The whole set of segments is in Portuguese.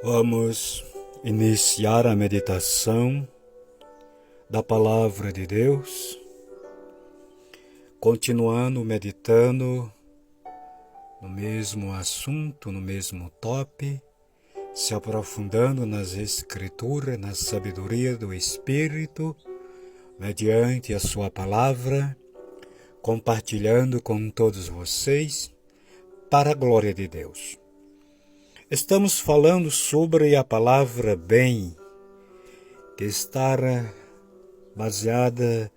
Vamos iniciar a meditação da Palavra de Deus, continuando meditando no mesmo assunto, no mesmo tópico, se aprofundando nas Escrituras, na sabedoria do Espírito, mediante a sua Palavra, compartilhando com todos vocês, para a glória de Deus. Estamos falando sobre a palavra bem, que está baseada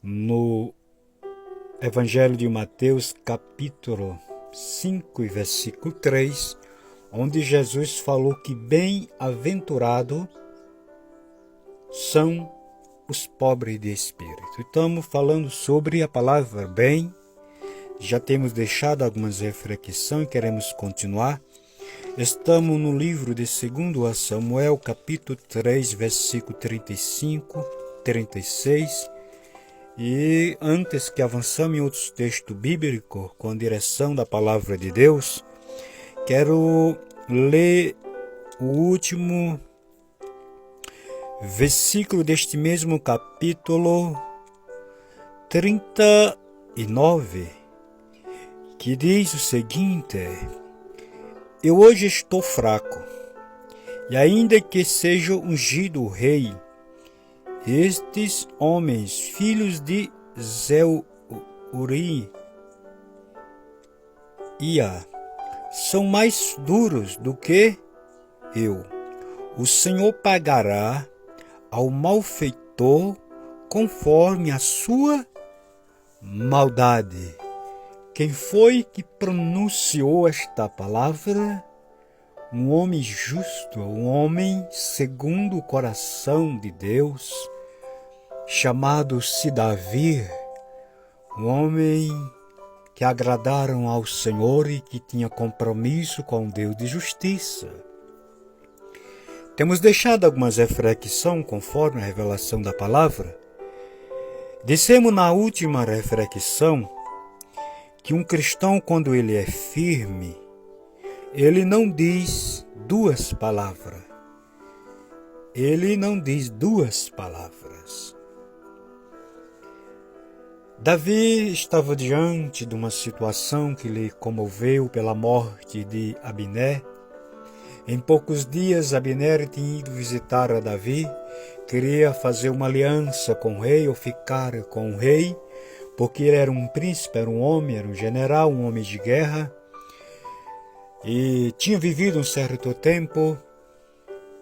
no Evangelho de Mateus, capítulo 5 e versículo 3, onde Jesus falou que bem-aventurado são os pobres de espírito. Estamos falando sobre a palavra bem, já temos deixado algumas reflexões e queremos continuar. Estamos no livro de 2 Samuel, capítulo 3, versículo 35, 36. E antes que avançamos em outros textos bíblicos com a direção da palavra de Deus, quero ler o último versículo deste mesmo capítulo 39, que diz o seguinte: Eu hoje estou fraco, e ainda que seja ungido o rei, estes homens, filhos de Zeruia, são mais duros do que eu. O Senhor pagará ao malfeitor conforme a sua maldade. Quem foi que pronunciou esta palavra? Um homem justo, um homem segundo o coração de Deus, chamado-se Davi, um homem que agradaram ao Senhor e que tinha compromisso com Deus de justiça. Temos deixado algumas reflexões conforme a revelação da palavra. Dissemos na última reflexão que um cristão, quando ele é firme, ele não diz duas palavras. Ele não diz duas palavras. Davi estava diante de uma situação que lhe comoveu pela morte de Abner. Em poucos dias, Abner tinha ido visitar a Davi, queria fazer uma aliança com o rei ou ficar com o rei, porque ele era um príncipe, era um homem, era um general, um homem de guerra, e tinha vivido um certo tempo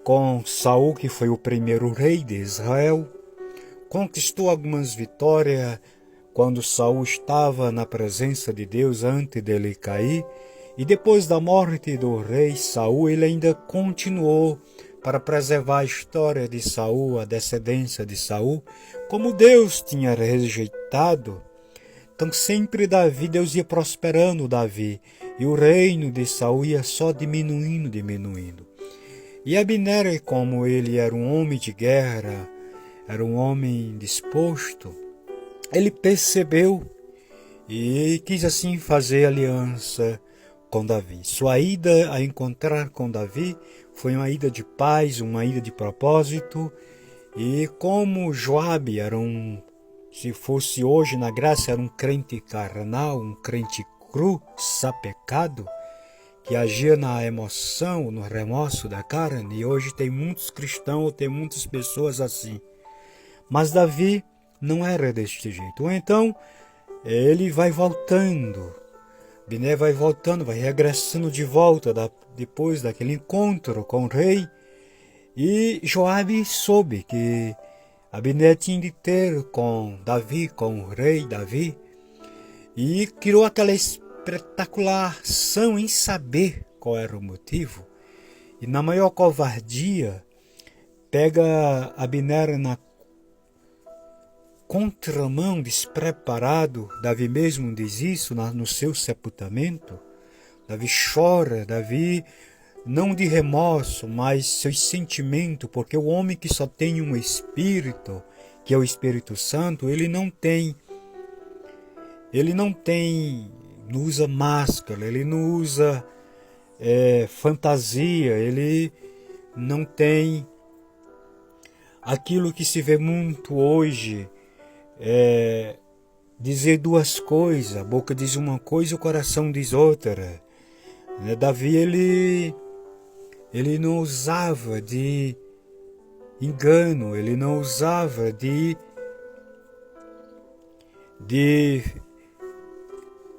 com Saul, que foi o primeiro rei de Israel, conquistou algumas vitórias quando Saul estava na presença de Deus antes dele cair, e depois da morte do rei Saul, ele ainda continuou para preservar a história de Saul, a descendência de Saul, como Deus tinha rejeitado. Então sempre Deus ia prosperando Davi, e o reino de Saul ia só diminuindo. E Abner, como ele era um homem de guerra, era um homem disposto, ele percebeu e quis assim fazer aliança com Davi. Sua ida a encontrar com Davi foi uma ida de paz, uma ida de propósito, e como Joabe era se fosse hoje na graça, era um crente carnal, um crente cru, sapecado, que agia na emoção, no remorso da carne, e hoje tem muitos cristãos, tem muitas pessoas assim. Mas Davi não era deste jeito. Então, ele vai voltando, Abner vai voltando, vai regressando de volta depois daquele encontro com o rei, e Joabe soube que Abner tinha de ter com Davi, com o rei Davi, e criou aquela espetacular ação em saber qual era o motivo. E na maior covardia, pega Abner na contramão, despreparado. Davi mesmo diz isso no seu sepultamento. Davi chora, Davi não de remorso, mas seus sentimentos, porque o homem que só tem um Espírito, que é o Espírito Santo, ele não usa máscara, ele não usa fantasia, ele não tem aquilo que se vê muito hoje, dizer duas coisas, a boca diz uma coisa e o coração diz outra. Davi, ele não usava de engano, ele não usava de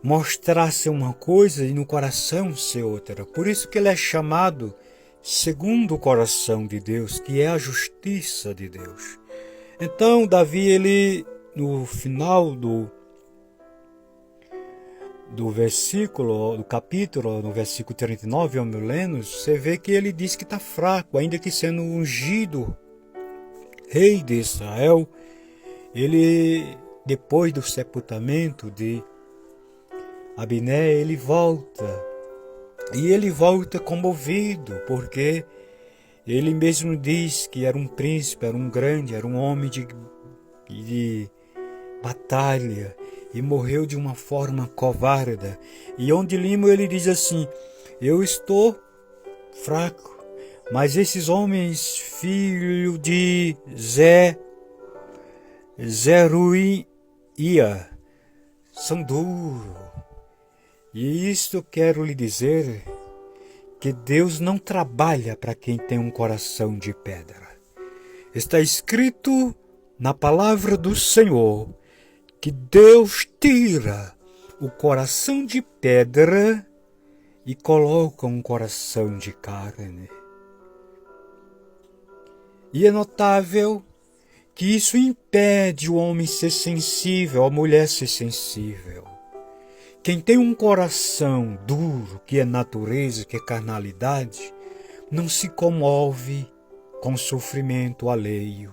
mostrar ser uma coisa e no coração ser outra. Por isso que ele é chamado segundo o coração de Deus, que é a justiça de Deus. Então, Davi, ele, no final do versículo, do capítulo, no versículo 39, ao meu lendo, você vê que ele diz que está fraco, ainda que sendo ungido rei de Israel. Ele, depois do sepultamento de Abner, ele volta. E ele volta comovido, porque ele mesmo diz que era um príncipe, era um grande, era um homem de batalha, e morreu de uma forma covarde. E onde Limo ele diz assim: eu estou fraco, mas esses homens, filho de Zeruia, são duros. E isto quero lhe dizer, que Deus não trabalha para quem tem um coração de pedra. Está escrito na palavra do Senhor que Deus tira o coração de pedra e coloca um coração de carne. E é notável que isso impede o homem ser sensível, a mulher ser sensível. Quem tem um coração duro, que é natureza, que é carnalidade, não se comove com sofrimento alheio.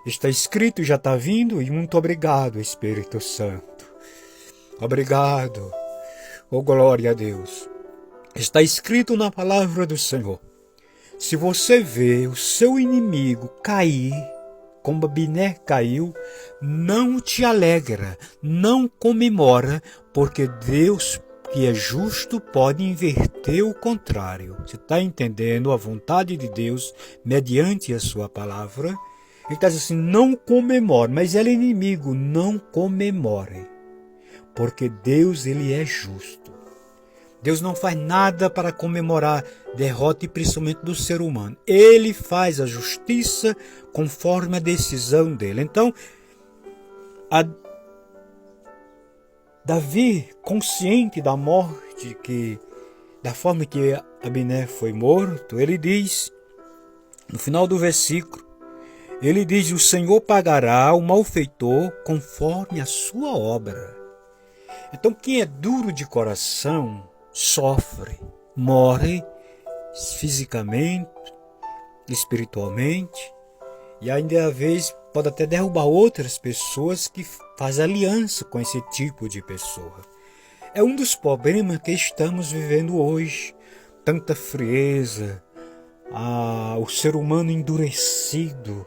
Está escrito e já está vindo, e muito obrigado, Espírito Santo. Obrigado, oh glória a Deus. Está escrito na palavra do Senhor: se você vê o seu inimigo cair, como Abner caiu, não te alegra, não comemora, porque Deus, que é justo, pode inverter o contrário. Você está entendendo a vontade de Deus mediante a sua palavra? Ele está dizendo assim: não comemore, mas ele é inimigo, não comemore, porque Deus, ele é justo. Deus não faz nada para comemorar derrota, e principalmente do ser humano. Ele faz a justiça conforme a decisão dele. Então, Davi, consciente da morte, da forma que Abner foi morto, ele diz, no final do versículo, ele diz: o Senhor pagará ao malfeitor conforme a sua obra. Então, quem é duro de coração sofre, morre fisicamente, espiritualmente, e ainda às vezes pode até derrubar outras pessoas que fazem aliança com esse tipo de pessoa. É um dos problemas que estamos vivendo hoje. Tanta frieza, o ser humano endurecido.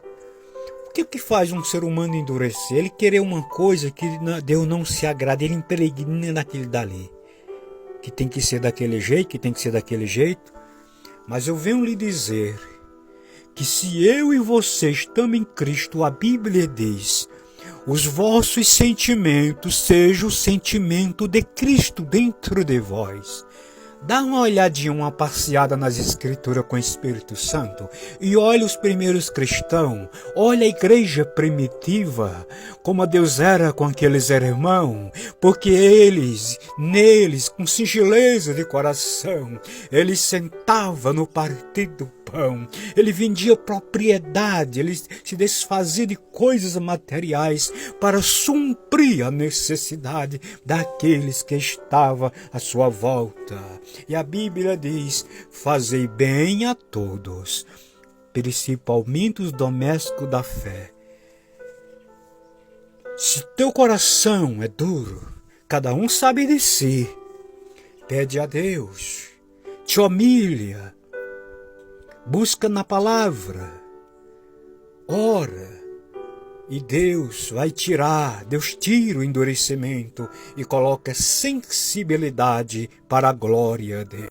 O que faz um ser humano endurecer? Ele querer uma coisa que Deus não se agrada, ele impregna naquele dali. Que tem que ser daquele jeito, que tem que ser daquele jeito. Mas eu venho lhe dizer que se eu e você estamos em Cristo, a Bíblia diz: os vossos sentimentos sejam o sentimento de Cristo dentro de vós. Dá uma olhadinha, uma passeada nas Escrituras com o Espírito Santo e olha os primeiros cristãos, olha a igreja primitiva, como Deus era com aqueles irmãos, porque neles, com singeleza de coração, ele sentava no partir do pão, ele vendia propriedade, ele se desfazia de coisas materiais para suprir a necessidade daqueles que estavam à sua volta. E a Bíblia diz: fazei bem a todos, principalmente os domésticos da fé. Se teu coração é duro, cada um sabe de si, pede a Deus, te humilha, busca na palavra, ora, e Deus tira o endurecimento e coloca sensibilidade para a glória dele.